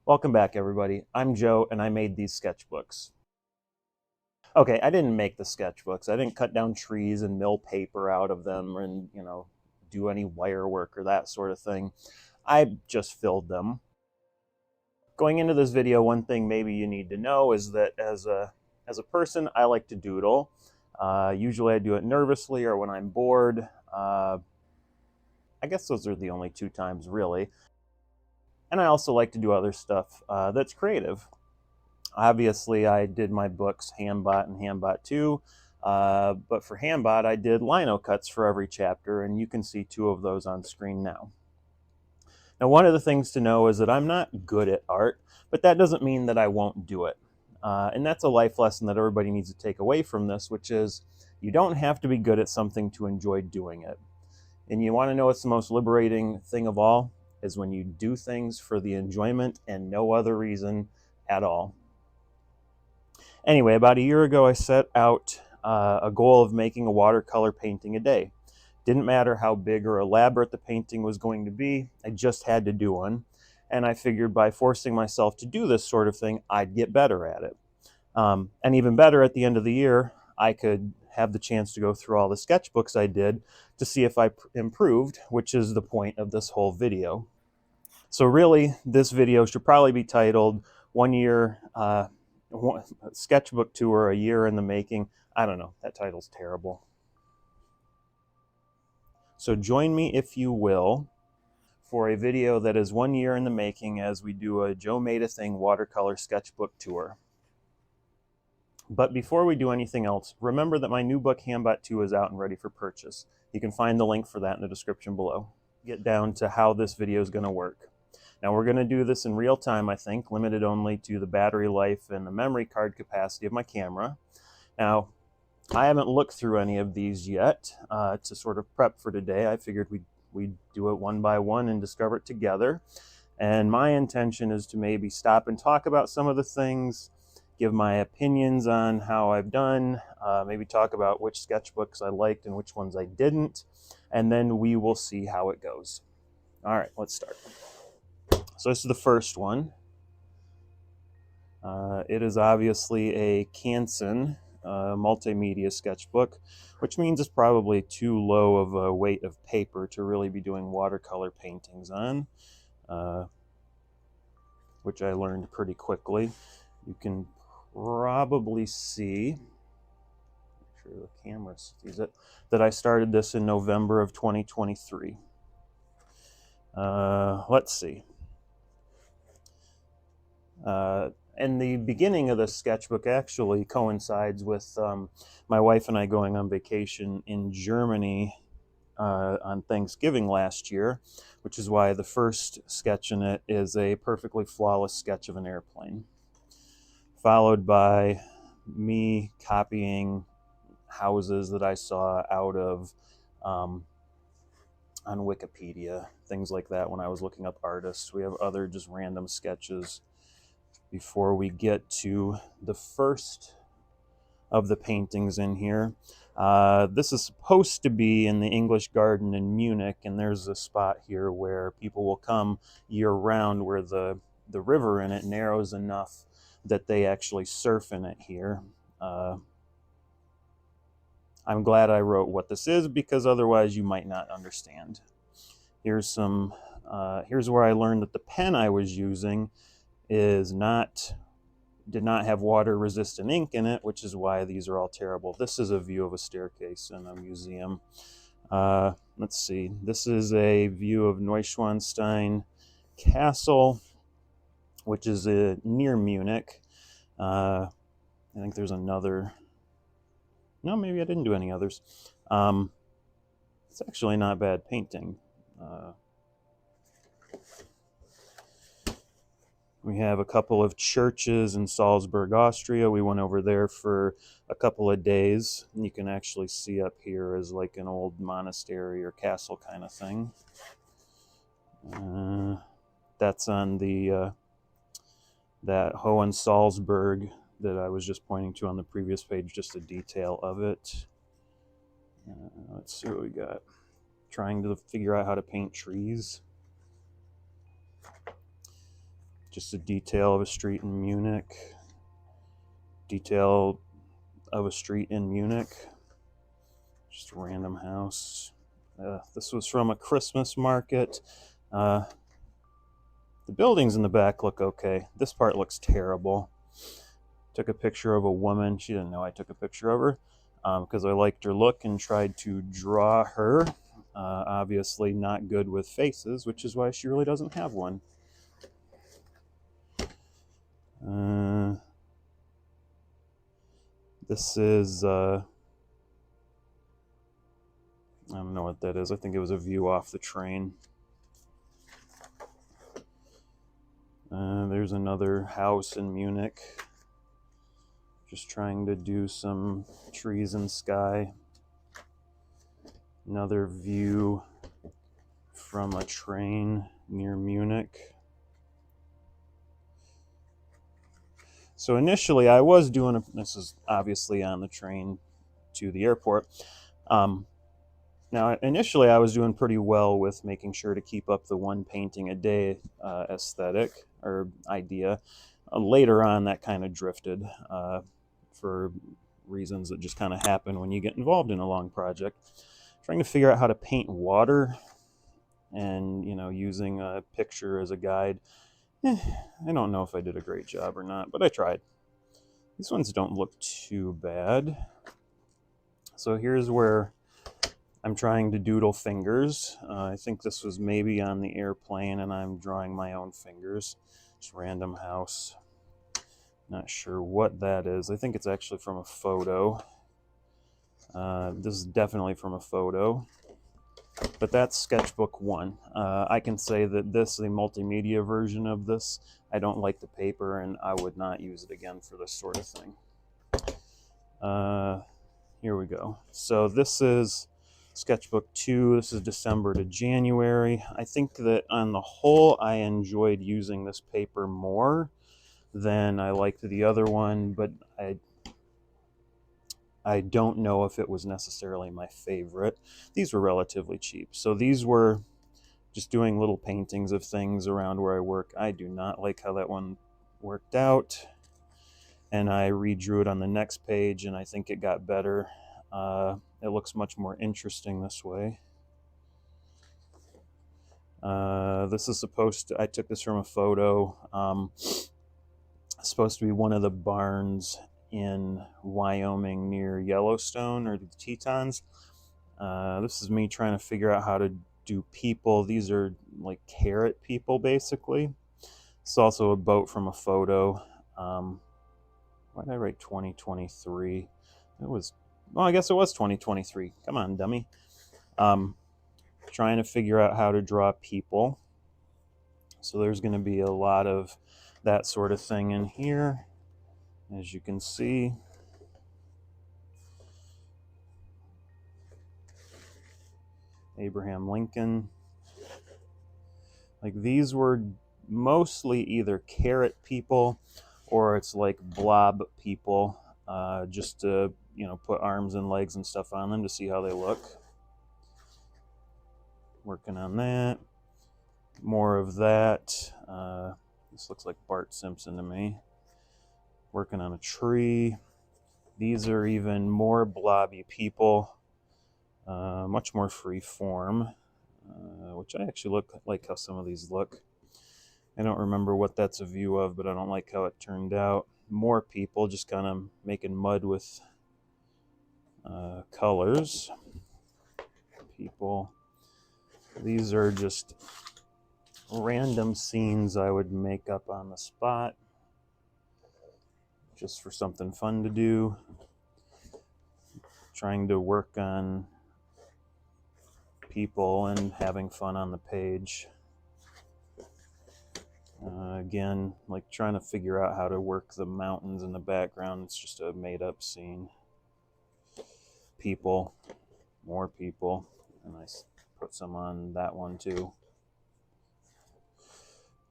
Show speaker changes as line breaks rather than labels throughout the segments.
Welcome back, everybody. I'm Joe, and I made these sketchbooks. Okay, I didn't make the sketchbooks. I didn't cut down trees and mill paper out of them and, do any wire work or that sort of thing. I just filled them. Going into this video, one thing maybe you need to know is that as a person, I like to doodle. Usually I do it nervously or when I'm bored. I guess those are the only two times, really. And I also like to do other stuff that's creative. Obviously, I did my books Handbot and Handbot 2, but for Handbot, I did lino cuts for every chapter, and you can see two of those on screen now. Now, one of the things to know is that I'm not good at art, but that doesn't mean that I won't do it. And that's a life lesson that everybody needs to take away from this, which is you don't have to be good at something to enjoy doing it. And you want to know what's the most liberating thing of all? Is when you do things for the enjoyment and no other reason at all. Anyway, about a year ago, I set out a goal of making a watercolor painting a day. Didn't matter how big or elaborate the painting was going to be, I just had to do one. And I figured by forcing myself to do this sort of thing, I'd get better at it. And even better, at the end of the year, I could have the chance to go through all the sketchbooks I did to see if I improved, which is the point of this whole video. So really, this video should probably be titled 1 year sketchbook tour, a year in the making. I don't know, that title's terrible. So join me, if you will, for a video that is 1 year in the making as we do a Joe Made a Thing watercolor sketchbook tour. But before we do anything else, remember that my new book Handbot 2 is out and ready for purchase. You can find the link for that in the description below. Get down to how this video is going to work. Now we're going to do this in real time, I think, limited only to the battery life and the memory card capacity of my camera. Now, I haven't looked through any of these yet to sort of prep for today. I figured we'd do it one by one and discover it together. And my intention is to maybe stop and talk about some of the things, give my opinions on how I've done, maybe talk about which sketchbooks I liked and which ones I didn't, and then we will see how it goes. All right, let's start. So this is the first one. It is obviously a Canson multimedia sketchbook, which means it's probably too low of a weight of paper to really be doing watercolor paintings on, which I learned pretty quickly. You can probably see, make sure the camera sees it, that I started this in November of 2023. Let's see. And the beginning of the sketchbook actually coincides with my wife and I going on vacation in Germany on Thanksgiving last year, which is why the first sketch in it is a perfectly flawless sketch of an airplane, followed by me copying houses that I saw out of on Wikipedia, things like that when I was looking up artists. We have other just random sketches before we get to the first of the paintings in here. This is supposed to be in the English Garden in Munich, and there's a spot here where people will come year-round where the river in it narrows enough that they actually surf in it here. I'm glad I wrote what this is, because otherwise you might not understand. Here's where I learned that the pen I was using did not have water resistant ink in it, which is why these are all terrible. This is a view of a staircase in a museum. Let's see, this is a view of Neuschwanstein Castle, which is near Munich. I think there's another, no, maybe I didn't do any others. It's actually not bad painting. We have a couple of churches in Salzburg, Austria. We went over there for a couple of days. And you can actually see up here is like an old monastery or castle kind of thing. That's on the that Hohensalzburg that I was just pointing to on the previous page, just a detail of it. Let's see what we got. Trying to figure out how to paint trees. Just a detail of a street in Munich. Detail of a street in Munich. Just a random house. This was from a Christmas market. The buildings in the back look okay. This part looks terrible. Took a picture of a woman. She didn't know I took a picture of her because I liked her look and tried to draw her. Obviously not good with faces, which is why she really doesn't have one. This is, I don't know what that is. I think it was a view off the train. There's another house in Munich. Just trying to do some trees and sky. Another view from a train near Munich. So initially I was doing, this is obviously on the train to the airport. Now initially I was doing pretty well with making sure to keep up the one painting a day aesthetic or idea. Later on that kind of drifted for reasons that just kind of happen when you get involved in a long project. Trying to figure out how to paint water and, you know, using a picture as a guide. I don't know if I did a great job or not, but I tried. These ones don't look too bad. So here's where I'm trying to doodle fingers. I think this was maybe on the airplane and I'm drawing my own fingers. Just random house. Not sure what that is. I think it's actually from a photo. This is definitely from a photo. But that's sketchbook 1. I can say that this, the multimedia version of this, I don't like the paper and I would not use it again for this sort of thing. Here we go. So this is sketchbook 2. This is December to January. I think that on the whole I enjoyed using this paper more than I liked the other one, but I don't know if it was necessarily my favorite. These were relatively cheap. So these were just doing little paintings of things around where I work. I do not like how that one worked out. And I redrew it on the next page and I think it got better. It looks much more interesting this way. This is supposed to, I took this from a photo. Supposed to be one of the barns in Wyoming near Yellowstone or the Tetons. This is me trying to figure out how to do people. These are like carrot people basically. It's also a boat from a photo. Why did I write 2023? It was, well, I guess it was 2023. Come on, dummy. Trying to figure out how to draw people. So there's going to be a lot of that sort of thing in here, as you can see. Abraham Lincoln. Like these were mostly either carrot people or it's like blob people, just to, you know, put arms and legs and stuff on them to see how they look. Working on that. More of that. This looks like Bart Simpson to me. Working on a tree. These are even more blobby people. Much more free form, which I actually like how some of these look. I don't remember what that's a view of, but I don't like how it turned out. More people, just kind of making mud with colors. People. These are just random scenes I would make up on the spot, just for something fun to do. Trying to work on people and having fun on the page. Again, like trying to figure out how to work the mountains in the background. It's just a made-up scene. People, more people, and I put some on that one too.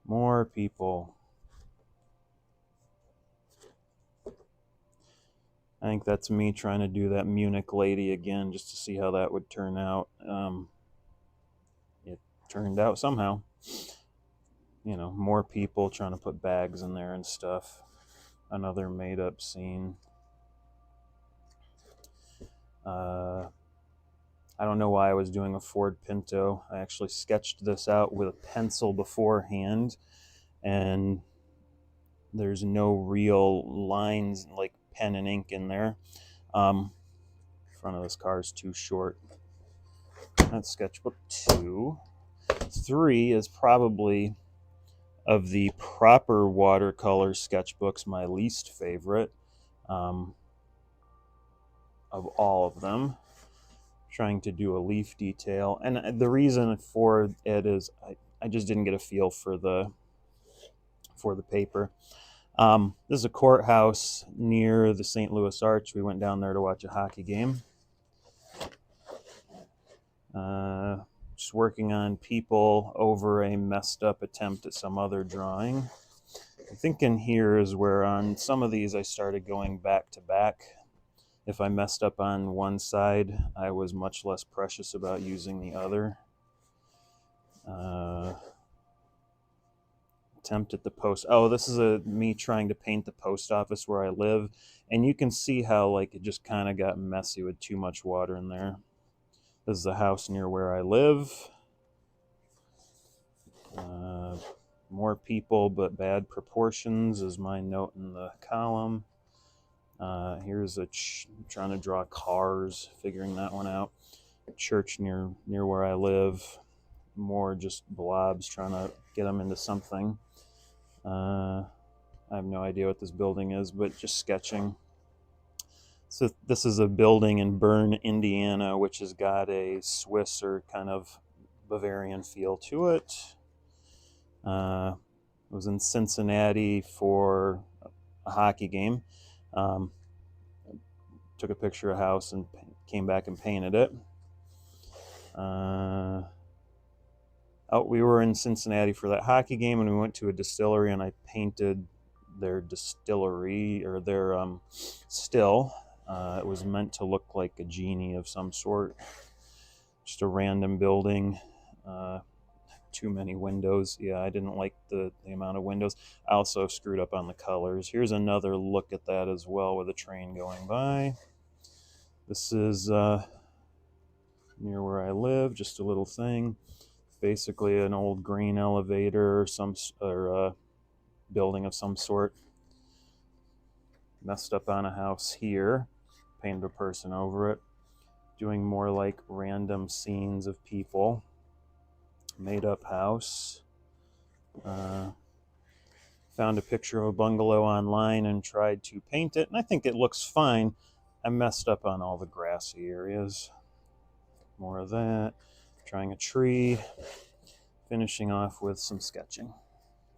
More people. I think that's me trying to do that Munich lady again, just to see how that would turn out. It turned out somehow. you know, more people trying to put bags in there and stuff. Another made up scene. I don't know why I was doing a Ford Pinto. I actually sketched this out with a pencil beforehand, and there's no real lines like pen and ink in there. Front of this car is too short. That's sketchbook 2. 3 is probably, of the proper watercolor sketchbooks, my least favorite of all of them. Trying to do a leaf detail, and the reason for it is I just didn't get a feel for the paper. This is a courthouse near the St. Louis Arch. We went down there to watch a hockey game. Just working on people over a messed up attempt at some other drawing. I think in here is where on some of these I started going back to back. If I messed up on one side, I was much less precious about using the other. Attempt at the post. Oh, this is me trying to paint the post office where I live, and you can see how like it just kind of got messy with too much water in there. This is the house near where I live. More people, but bad proportions is my note in the column. Here's trying to draw cars, figuring that one out. Church near where I live. More just blobs, trying to get them into something. I have no idea what this building is, but just sketching. So this is a building in Bern, Indiana, which has got a Swiss or kind of Bavarian feel to it. I was in Cincinnati for a hockey game. Took a picture of a house and came back and painted it. We were in Cincinnati for that hockey game, and we went to a distillery, and I painted their distillery, or their still. It was meant to look like a genie of some sort. Just a random building. Too many windows. Yeah, I didn't like the amount of windows. I also screwed up on the colors. Here's another look at that as well, with a train going by. This is near where I live, just a little thing. Basically an old grain elevator or building of some sort. Messed up on a house here. Painted a person over it. Doing more like random scenes of people. Made up house. Found a picture of a bungalow online and tried to paint it, and I think it looks fine. I messed up on all the grassy areas. More of that. Trying a tree. Finishing off with some sketching.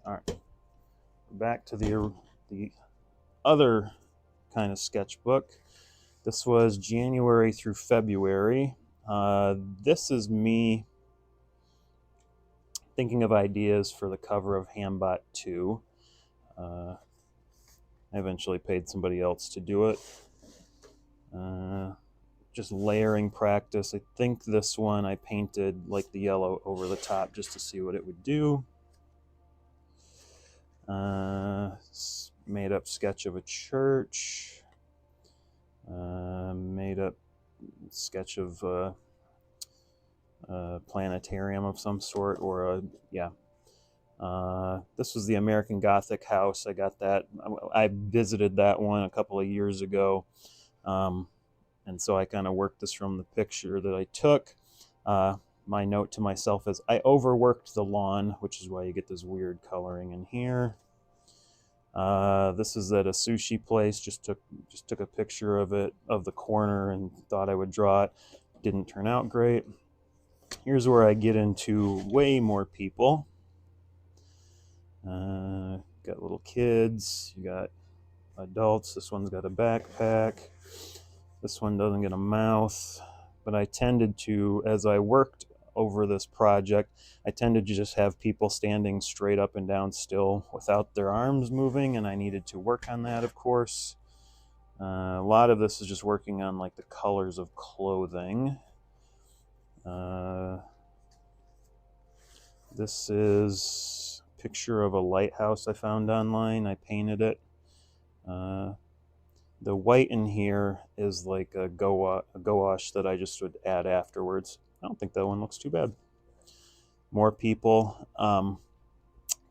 All right. Back to the other kind of sketchbook. This was January through February. This is me thinking of ideas for the cover of Hambot 2. I eventually paid somebody else to do it. Just layering practice. I think this one I painted like the yellow over the top just to see what it would do. Made up sketch of a church. Made up sketch of a planetarium of some sort, or this was the American Gothic house. I got that. I visited that one a couple of years ago. And so I kind of worked this from the picture that I took. My note to myself is I overworked the lawn, which is why you get this weird coloring in here. This is at a sushi place. Just took a picture of it, of the corner, and thought I would draw it. Didn't turn out great. Here's where I get into way more people. Got little kids. You got adults. This one's got a backpack. This one doesn't get a mouth. But I tended to, as I worked over this project, I tended to just have people standing straight up and down still without their arms moving, and I needed to work on that, of course. A lot of this is just working on like the colors of clothing. This is picture of a lighthouse I found online. I painted it. The white in here is like a gouache that I just would add afterwards. I don't think that one looks too bad. More people.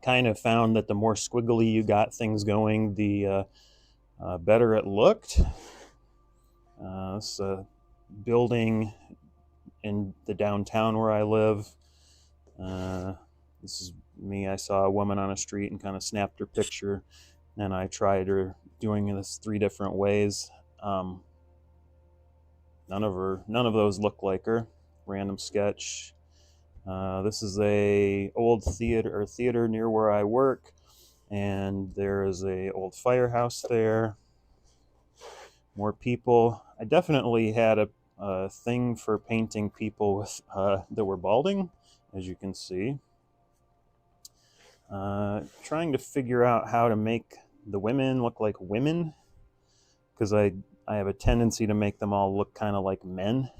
Kind of found that the more squiggly you got things going, the better it looked. This is a building in the downtown where I live. This is me. I saw a woman on a street and kind of snapped her picture, and I tried her doing this 3 different ways. None of those look like her. Random sketch. This is a old theater near where I work, and there is a old firehouse there. More people. I definitely had a thing for painting people with that were balding, as you can see. Trying to figure out how to make the women look like women, because I have a tendency to make them all look kind of like men.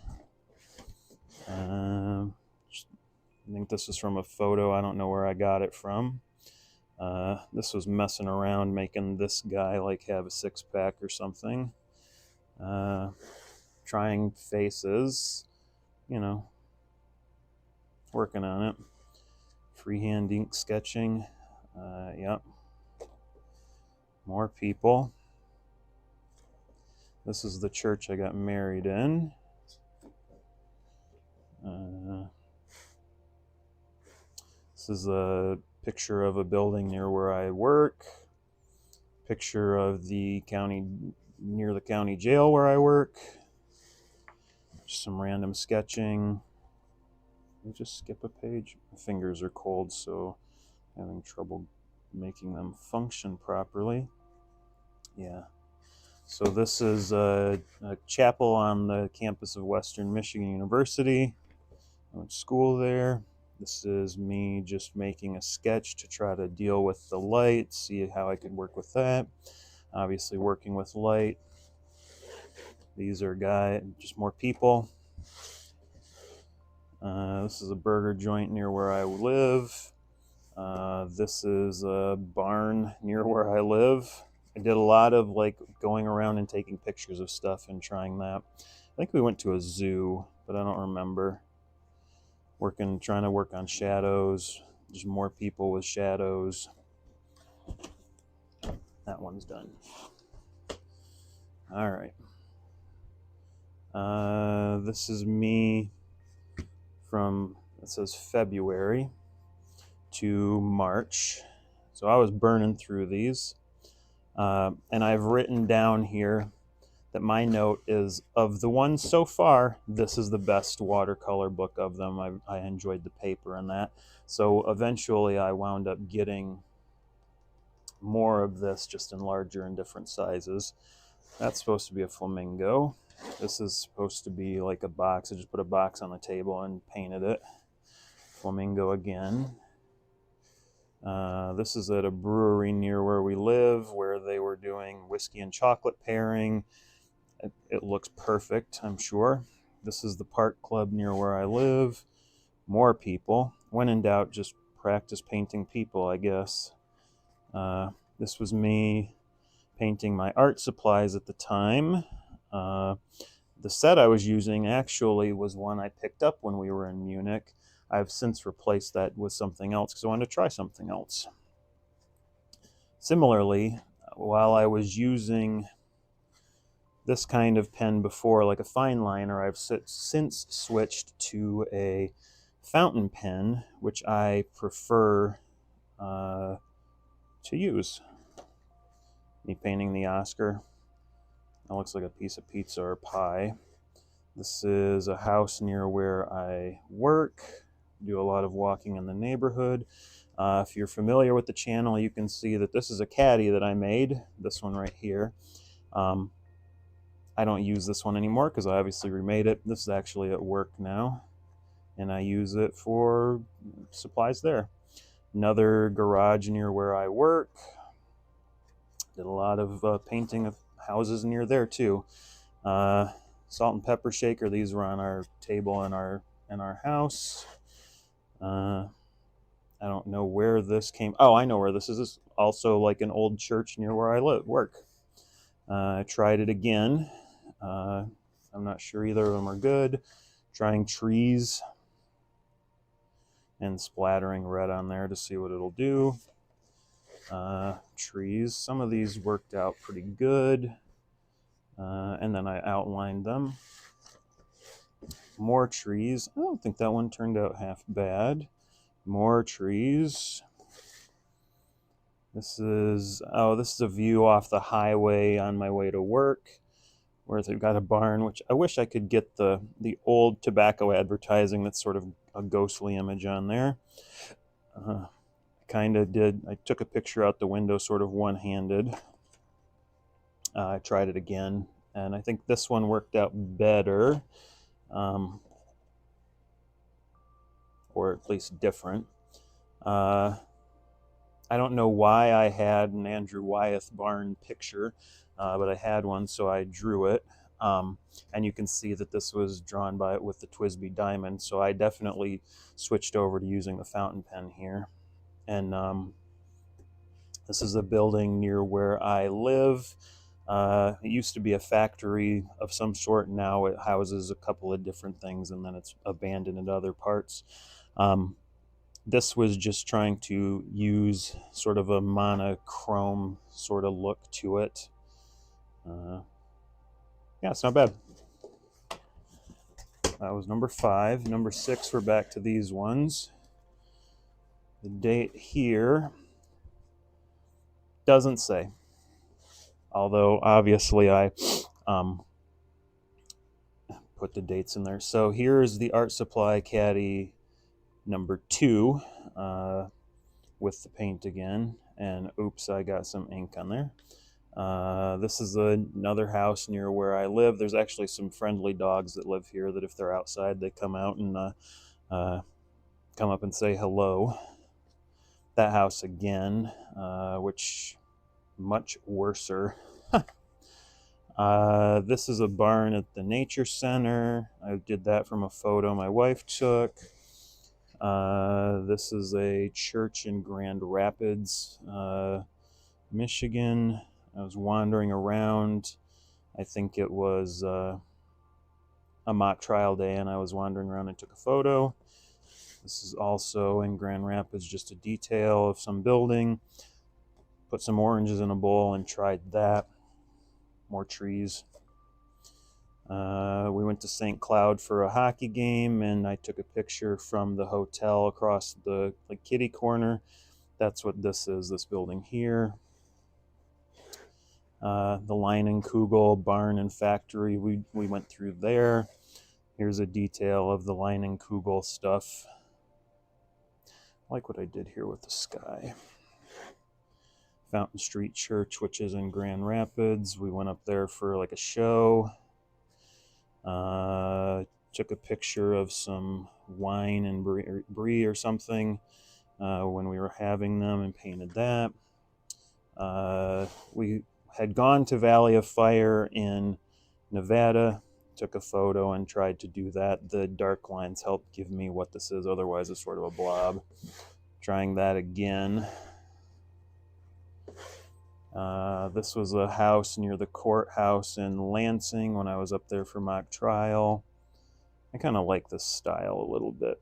I think this is from a photo. I don't know where I got it from. This was messing around making this guy like have a 6-pack or something. Trying faces, working on it. Freehand ink sketching. Yep. More people. This is the church I got married in. This is a picture of a building near where I work. Picture of the near the county jail where I work. Just some random sketching. Let me just skip a page. My fingers are cold, so I'm having trouble making them function properly. Yeah. So this is a chapel on the campus of Western Michigan University. I went to school there. This is me just making a sketch to try to deal with the light, see how I could work with that. Obviously working with light. These are just more people. This is a burger joint near where I live. This is a barn near where I live. I did a lot of like going around and taking pictures of stuff and trying that. I think we went to a zoo, but I don't remember. Trying to work on shadows. Just more people with shadows. That one's done. All right. This is me from, it says February to March. So I was burning through these. And I've written down here that my note is, of the ones so far, this is the best watercolor book of them. I enjoyed the paper and that. So eventually I wound up getting more of this, just in larger and different sizes. That's supposed to be a flamingo. This is supposed to be like a box. I just put a box on the table and painted it. Flamingo again. This is at a brewery near where we live, where they were doing whiskey and chocolate pairing. It looks perfect, I'm sure. This is the park club near where I live. More people. When in doubt, just practice painting people, I guess. This was me painting my art supplies at the time. The set I was using actually was one I picked up when we were in Munich. I've since replaced that with something else because I wanted to try something else. Similarly, while I was using this kind of pen before, like a fine liner, I've since switched to a fountain pen, which I prefer to use. Me painting the Oscar. That looks like a piece of pizza or pie. This is a house near where I work. Do a lot of walking in the neighborhood. If you're familiar with the channel, you can see that this is a caddy that I made. This one right here. I don't use this one anymore because I obviously remade it. This is actually at work now, and I use it for supplies there. Another garage near where I work. Did a lot of painting of houses near there too. Salt and pepper shaker. These were on our table in our house. I don't know where this came. Oh, I know where this is. This is also like an old church near where I work. I tried it again. I'm not sure either of them are good. Trying trees and splattering red on there to see what it'll do. Trees. Some of these worked out pretty good. And then I outlined them. More trees. I don't think that one turned out half bad. More trees. This is a view off the highway on my way to work, where they've got a barn, which I wish I could get the old tobacco advertising that's sort of a ghostly image on there. Kind of did. I took a picture out the window sort of one-handed. I tried it again, and I think this one worked out better, or at least different. I don't know why I had an Andrew Wyeth barn picture, but I had one, so I drew it. And you can see that this was drawn with the TWSBI diamond, so I definitely switched over to using the fountain pen here. And this is a building near where I live. It used to be a factory of some sort. Now it houses a couple of different things, and then it's abandoned in other parts. This was just trying to use sort of a monochrome sort of look to it. Yeah, it's not bad. That was number 5. Number 6, we're back to these ones. The date here doesn't say, although obviously I put the dates in there. So here's the Art Supply Caddy number 2 with the paint again, and oops, I got some ink on there. This is another house near where I live. There's actually some friendly dogs that live here that if they're outside, they come out and come up and say hello. That house again, which much worser. This is a barn at the nature center. I did that from a photo my wife took. This is a church in Grand Rapids, Michigan. I was wandering around. I think it was a mock trial day, and I was wandering around and took a photo. This is also in Grand Rapids, just a detail of some building. Put some oranges in a bowl and tried that. More trees. We went to St. Cloud for a hockey game, and I took a picture from the hotel across the kitty corner. That's what this is, this building here. The Leinenkugel barn and factory, we went through there. Here's a detail of the Leinenkugel stuff. I like what I did here with the sky. Fountain Street Church, which is in Grand Rapids. We went up there for like a show. Took a picture of some wine and brie or something when we were having them and painted that. We had gone to Valley of Fire in Nevada, took a photo and tried to do that. The dark lines helped give me what this is, otherwise it's sort of a blob. Trying that again. This was a house near the courthouse in Lansing when I was up there for mock trial. I kind of like this style a little bit.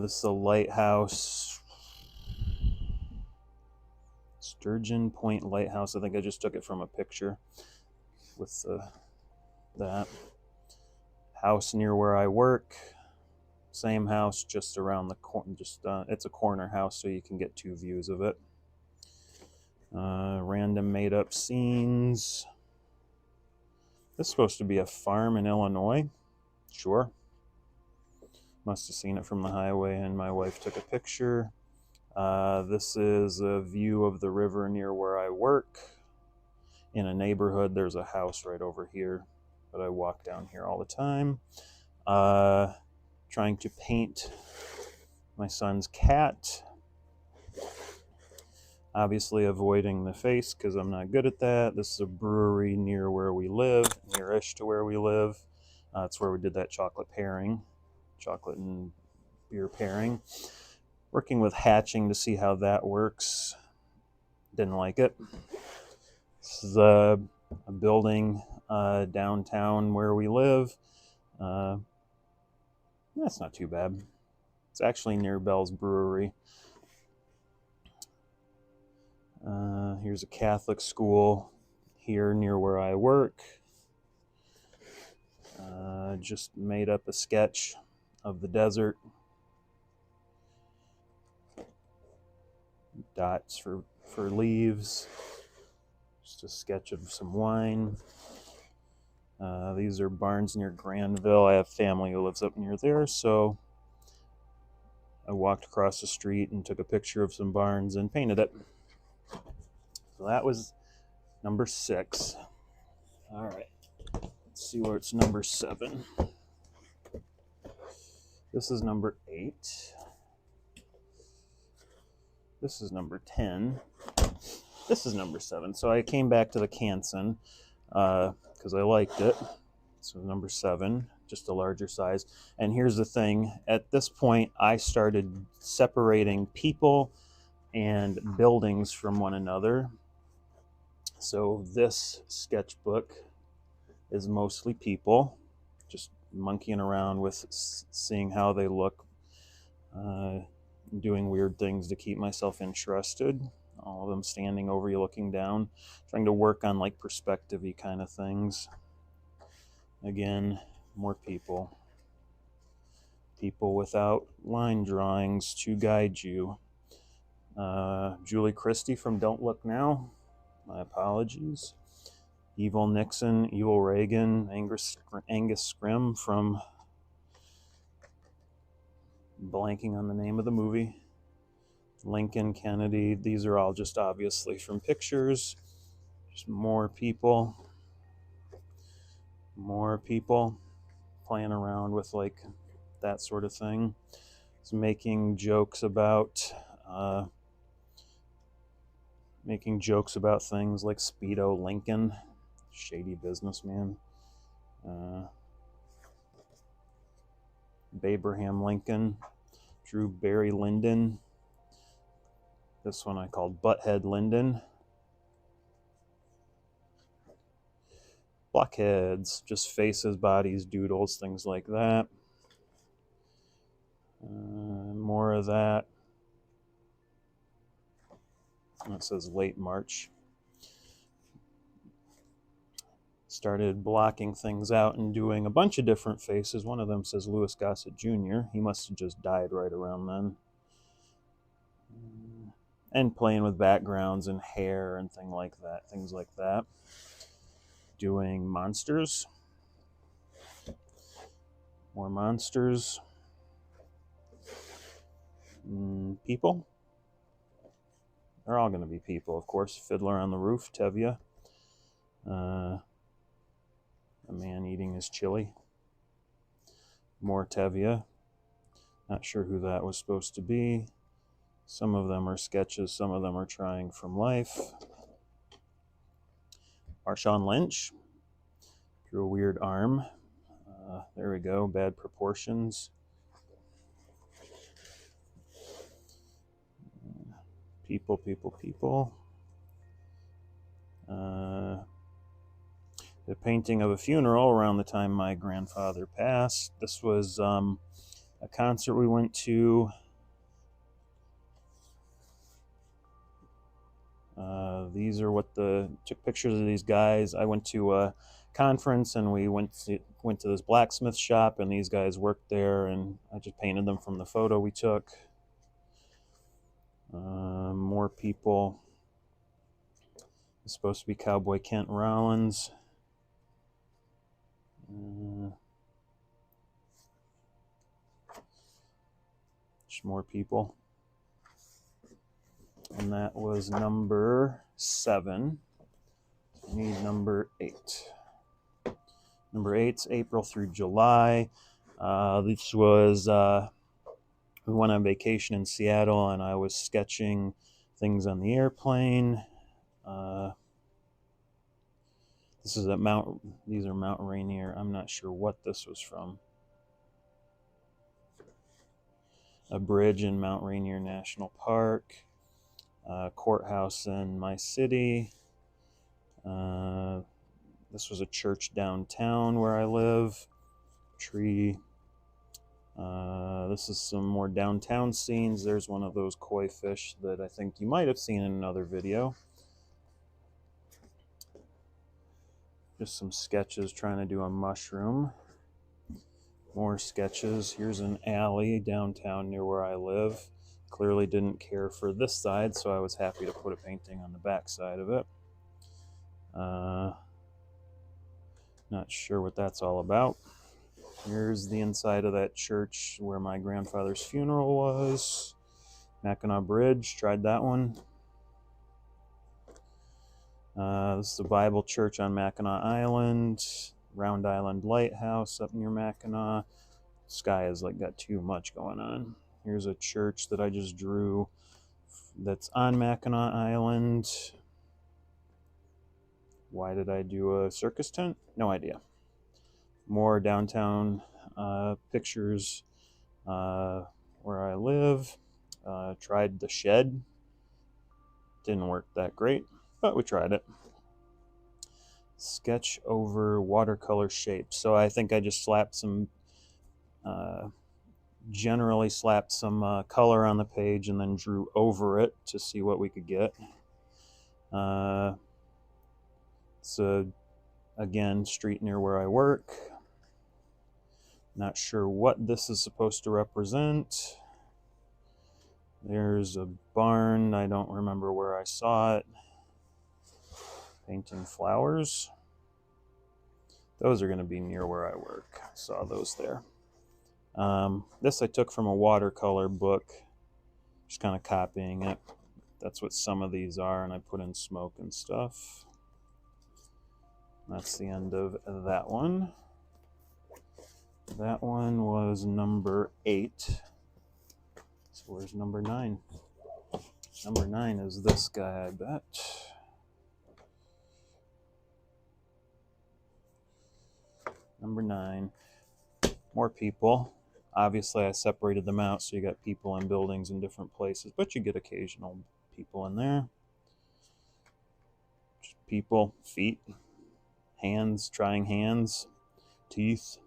This is a lighthouse. Sturgeon Point Lighthouse. I think I just took it from a picture with that. House near where I work. Same house, just around the corner. It's a corner house, so you can get 2 views of it. Random made-up scenes. This is supposed to be a farm in Illinois. Sure. Must have seen it from the highway, and my wife took a picture. This is a view of the river near where I work. In a neighborhood, there's a house right over here, but I walk down here all the time. Trying to paint my son's cat. Obviously avoiding the face because I'm not good at that. This is a brewery near where we live, near-ish to where we live. That's where we did that chocolate pairing. Chocolate and beer pairing. Working with hatching to see how that works. Didn't like it. This is a building downtown where we live. That's not too bad. It's actually near Bell's Brewery. Here's a Catholic school here near where I work. Just made up a sketch of the desert. Dots for leaves. Just a sketch of some wine. These are barns near Granville. I have family who lives up near there, so I walked across the street and took a picture of some barns and painted it. So that was number 6. All right, let's see where it's number 7. This is number 8. This is number 10. This is number 7. So I came back to the Canson because I liked it. So number 7, just a larger size. And here's the thing. At this point, I started separating people and buildings from one another. So this sketchbook is mostly people, just monkeying around with seeing how they look, doing weird things to keep myself interested. All of them standing over you, looking down, trying to work on like perspective-y kind of things. Again, more people. People without line drawings to guide you. Julie Christie from Don't Look Now. My apologies. Evil Nixon, Evil Reagan, Angus Scrim from blanking on the name of the movie. Lincoln, Kennedy. These are all just obviously from pictures. Just more people. More people playing around with like that sort of thing. It's making jokes about things like Speedo Lincoln, shady businessman. Abraham Lincoln, Drew Barry Lyndon. This one I called Butthead Lyndon. Blockheads, just faces, bodies, doodles, things like that. More of that. It says late March. Started blocking things out and doing a bunch of different faces. One of them says Louis Gossett Jr. He must have just died right around then. And playing with backgrounds and hair and things like that. Doing monsters. More monsters. People. They're all going to be people, of course. Fiddler on the Roof, Tevye. A man eating his chili. More Tevye. Not sure who that was supposed to be. Some of them are sketches, some of them are trying from life. Marshawn Lynch drew a weird arm. There we go, bad proportions. People. The painting of a funeral around the time my grandfather passed. This was a concert we went to. These are took pictures of these guys. I went to a conference and we went to this blacksmith shop and these guys worked there and I just painted them from the photo we took. More people. It's supposed to be Cowboy Kent Rollins. Just more people. And that was number 7. I need number 8. Number 8's April through July. This was, we went on vacation in Seattle and I was sketching things on the airplane. These are Mount Rainier. I'm not sure what this was from. a bridge in Mount Rainier National Park, a courthouse in my city. This was a church downtown where I live. Tree. This is some more downtown scenes. There's one of those koi fish that I think you might have seen in another video. Just some sketches trying to do a mushroom. More sketches. Here's an alley downtown near where I live. Clearly didn't care for this side, so I was happy to put a painting on the back side of it. Not sure what that's all about. Here's the inside of that church where my grandfather's funeral was. Mackinac Bridge, tried that one. This is the Bible Church on Mackinac Island. Round Island Lighthouse up near Mackinac. Sky has like got too much going on. Here's a church that I just drew that's on Mackinac Island. Why did I do a circus tent? No idea. More downtown pictures where I live. Tried the shed. Didn't work that great, but we tried it. Sketch over watercolor shapes. So I think I just slapped some, generally slapped some color on the page and then drew over it to see what we could get. So again, street near where I work. Not sure what this is supposed to represent. There's a barn. I don't remember where I saw it. Painting flowers. Those are going to be near where I work. I saw those there. This I took from a watercolor book. Just kind of copying it. That's what some of these are, and I put in smoke and stuff. That's the end of that one. That one was number 8. So where's number 9? Number 9 is this guy, I bet. Number 9. More people. Obviously, I separated them out, so you got people in buildings in different places, but you get occasional people in there. Just people, feet, hands, trying hands, teeth.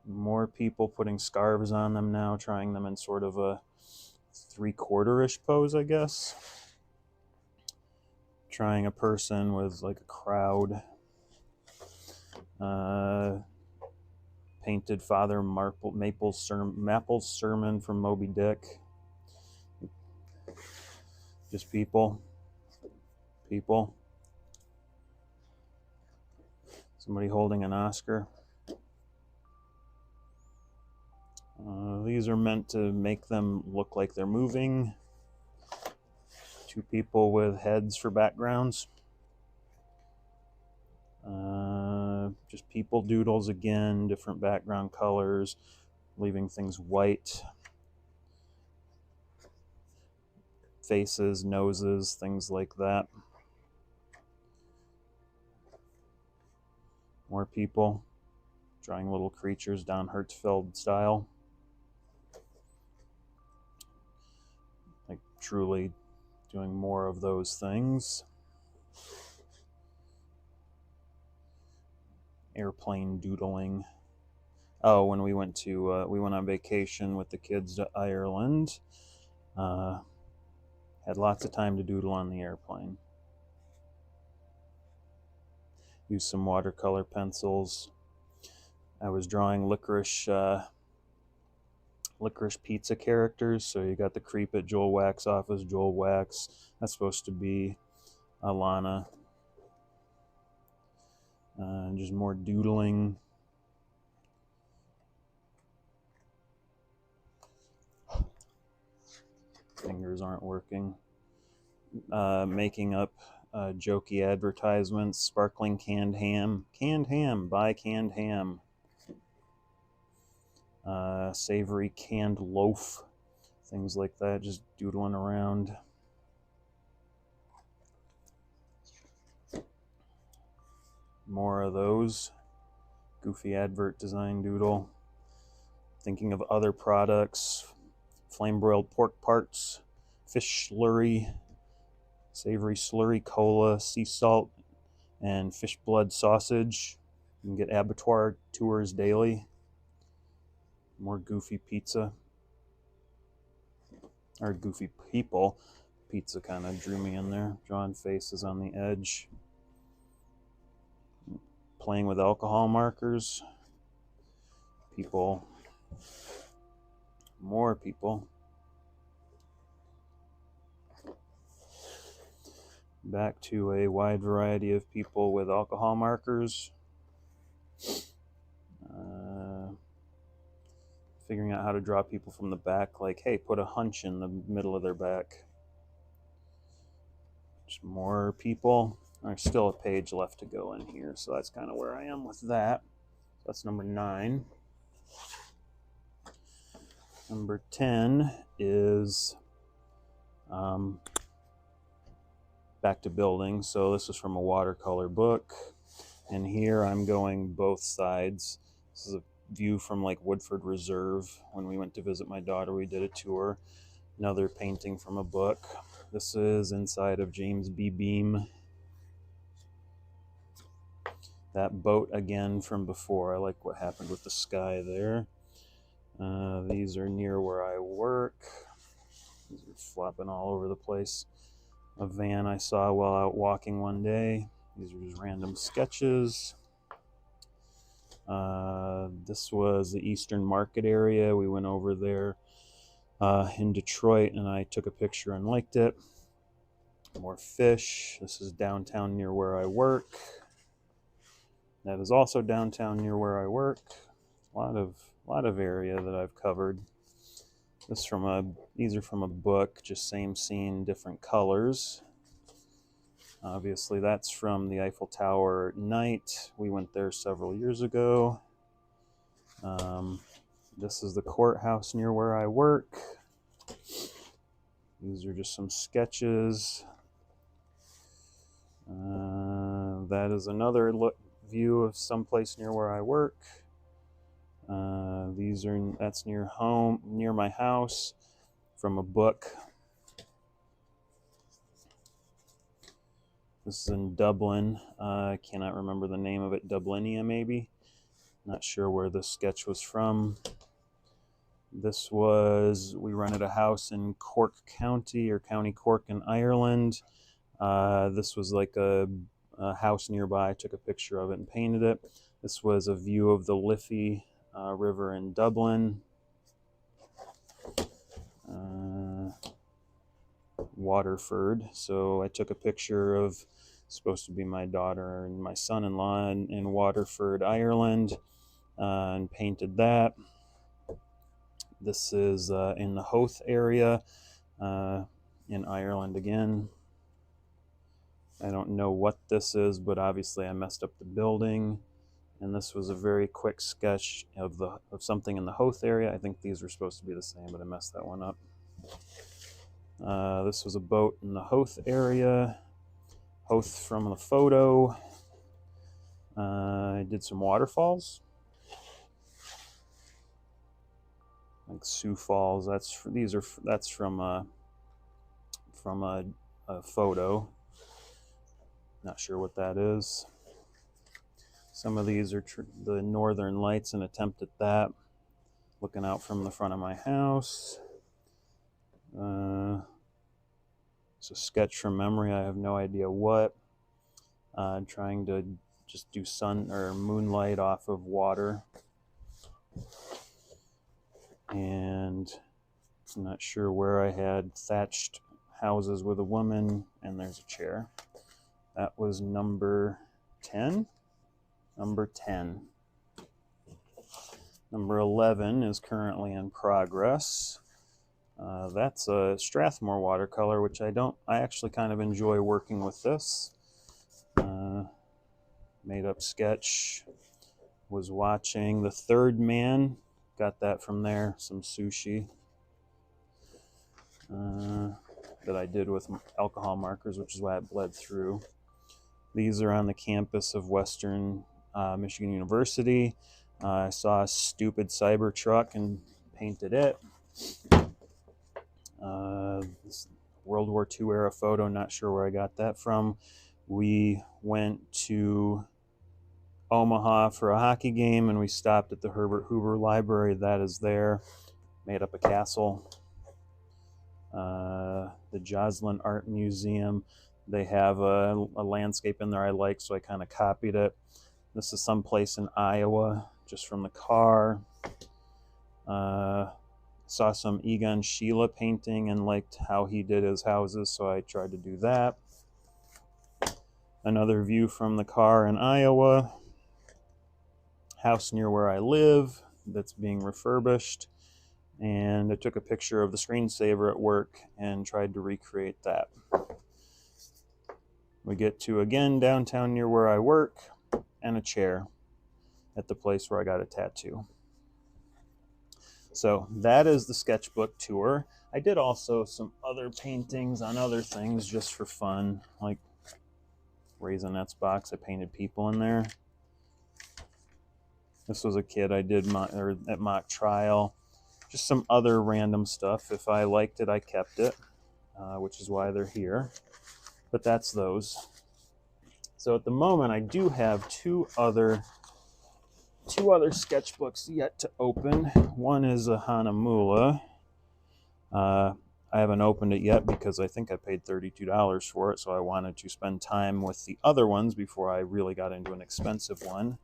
More people putting scarves on them now, trying them in sort of a 3/4-ish pose, I guess. Trying a person with like a crowd. Painted Father Maple's sermon from Moby Dick. Just people. Somebody holding an Oscar. These are meant to make them look like they're moving. 2 people with heads for backgrounds. Just people doodles again, different background colors, leaving things white. Faces, noses, things like that. More people drawing little creatures down Hertzfeld style. Like truly doing more of those things. Airplane doodling. Oh, when we went on vacation with the kids to Ireland. Had lots of time to doodle on the airplane. Used some watercolor pencils. I was drawing licorice pizza characters. So you got the creep at Joel Wax office, Joel Wax. That's supposed to be Alana. Just more doodling. Fingers aren't working. Making up jokey advertisements. Sparkling canned ham. Canned ham. Buy canned ham. Savory canned loaf. Things like that. Just doodling around. More of those. Goofy advert design doodle. thinking of other products: flame broiled pork parts, fish slurry, savory slurry cola, sea salt, and fish blood sausage. You can get abattoir tours daily. More goofy pizza, or goofy people. Pizza kind of drew me in there. Drawing faces on the edge. Playing with alcohol markers. People. More people. Back to a wide variety of people with alcohol markers. Figuring out how to draw people from the back, like, hey, put a hunch in the middle of their back. Just more people. There's still a page left to go in here, so that's kind of where I am with that. That's number 9. Number 10 is back to building. So this is from a watercolor book, and here I'm going both sides. This is a view from like Woodford Reserve. When we went to visit my daughter, we did a tour. Another painting from a book. This is inside of James B. Beam. That boat again from before. I like what happened with the sky there. These are near where I work. These are flopping all over the place. A van I saw while out walking one day. These are just random sketches. This was the Eastern Market area. We went over there in Detroit, and I took a picture and liked it. More fish. This is downtown near where I work. That is also downtown near where I work. A lot of area that I've covered. These are from a book, just same scene, different colors. Obviously, that's from the Eiffel Tower at night. We went there several years ago. This is the courthouse near where I work. These are just some sketches. That is another view of someplace near where I work. That's near my house, from a book. This is in Dublin. I cannot remember the name of it. Dublinia, maybe. Not sure where this sketch was from. We rented a house in Cork County, or County Cork in Ireland. This was like a house nearby. I took a picture of it and painted it. This was a view of the Liffey River in Dublin. Waterford. So I took a picture of, supposed to be my daughter and my son-in-law in Waterford, Ireland, and painted that. This is in the Howth area in Ireland again. I don't know what this is, but obviously I messed up the building. And this was a very quick sketch of something in the Howth area. I think these were supposed to be the same, but I messed that one up. This was a boat in the Howth area. Howth from the photo. I did some waterfalls, like Sioux Falls. That's from a photo. Not sure what that is. Some of these are the Northern Lights, an attempt at that. Looking out from the front of my house. It's a sketch from memory. I have no idea what. Trying to just do sun or moonlight off of water. And I'm not sure where I had thatched houses with a woman, and there's a chair. That was number 10. Number 10. Number 11 is currently in progress. That's a Strathmore watercolor, which I actually kind of enjoy working with this. Made up sketch. Was watching The Third Man. Got that from there. Some sushi that I did with alcohol markers, which is why it bled through. These are on the campus of Western Michigan University. I saw a stupid Cybertruck and painted it. This World War II era photo, not sure where I got that from. We went to Omaha for a hockey game and we stopped at the Herbert Hoover Library that is there. Made up a castle. The Joslin Art Museum, they have a landscape in there I like, so I kind of copied it. This is someplace in Iowa, just from the car. Saw some Egon Schiele painting and liked how he did his houses, so I tried to do that. Another view from the car in Iowa. House near where I live that's being refurbished. And I took a picture of the screensaver at work and tried to recreate that. We get to, again, downtown near where I work, and a chair at the place where I got a tattoo. So that is the sketchbook tour. I did also some other paintings on other things just for fun, like Raisinette's box. I painted people in there. This was a kid I did at mock trial. Just some other random stuff. If I liked it, I kept it, which is why they're here. But that's those. So at the moment, I do have two other sketchbooks yet to open. One is a Hanamula. I haven't opened it yet because I think I paid $32 for it, so I wanted to spend time with the other ones before I really got into an expensive one.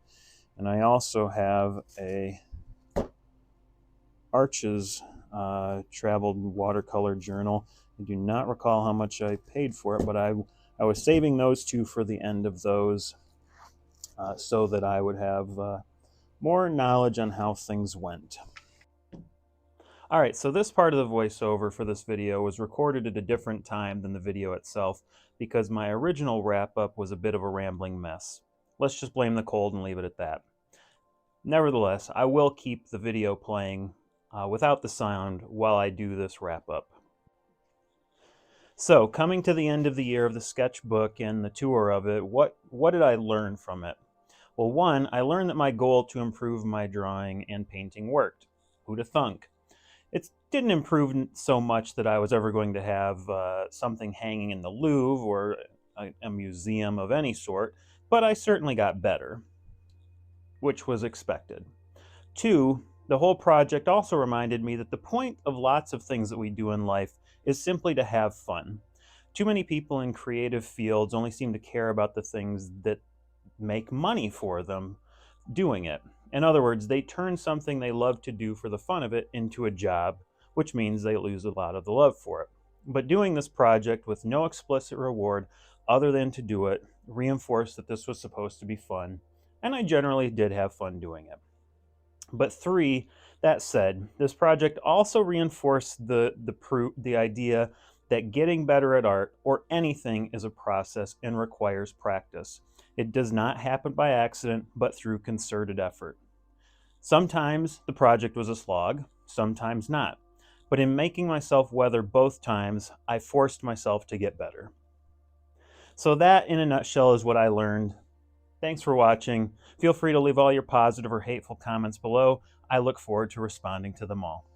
And I also have a Arches traveled watercolor journal. I do not recall how much I paid for it, but I was saving those two for the end of those so that I would have more knowledge on how things went. All right, so this part of the voiceover for this video was recorded at a different time than the video itself because my original wrap-up was a bit of a rambling mess. Let's just blame the cold and leave it at that. Nevertheless, I will keep the video playing without the sound while I do this wrap-up. So, coming to the end of the year of the sketchbook and the tour of it, what did I learn from it? Well, one, I learned that my goal to improve my drawing and painting worked. Who'd have thunk? It didn't improve so much that I was ever going to have something hanging in the Louvre or a museum of any sort, but I certainly got better, which was expected. Two, the whole project also reminded me that the point of lots of things that we do in life is simply to have fun. Too many people in creative fields only seem to care about the things that make money for them doing it. In other words, they turn something they love to do for the fun of it into a job, which means they lose a lot of the love for it. But doing this project with no explicit reward other than to do it reinforced that this was supposed to be fun, and I generally did have fun doing it. But three, that said, this project also reinforced the idea that getting better at art or anything is a process and requires practice. It does not happen by accident, but through concerted effort. Sometimes the project was a slog, sometimes not. But in making myself weather both times, I forced myself to get better. So that, in a nutshell, is what I learned. Thanks for watching. Feel free to leave all your positive or hateful comments below. I look forward to responding to them all.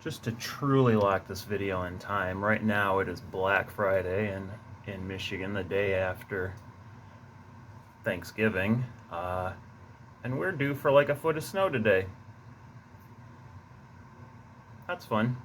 Just to truly lock this video in time, right now it is Black Friday in Michigan, the day after Thanksgiving, and we're due for like a foot of snow today. That's fun.